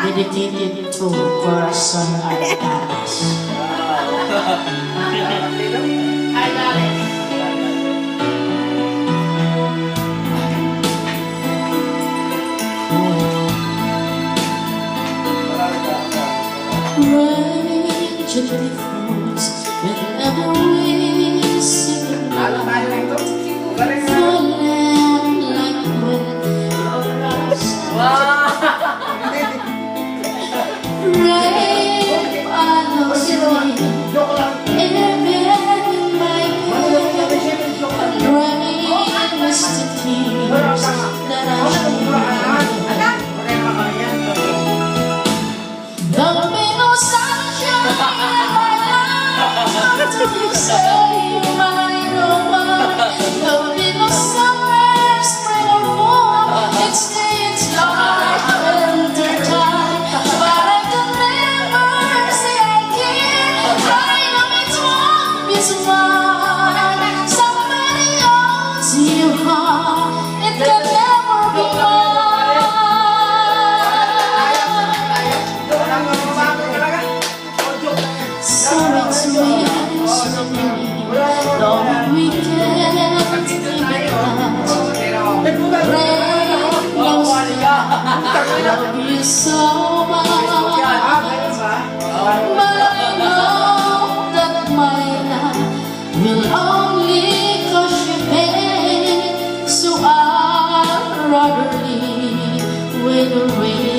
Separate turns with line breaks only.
dedicated to Corazon Artadas. Rain gently falls whenever we sing. Falling like wind across. Rain follows me in my head. Rain is the tears that I shed. There'll be no sunshine in my life to say my no one. There'll be no summer, spring or fall. It's like winter time, but I can never say I can't. I know it's wrong, it's why somebody owns your heart. It can never be mine. So it's me, long weekend because rain knows I love you so much, but I know that my love will only cause you pain, so I'd rather leave with the rain.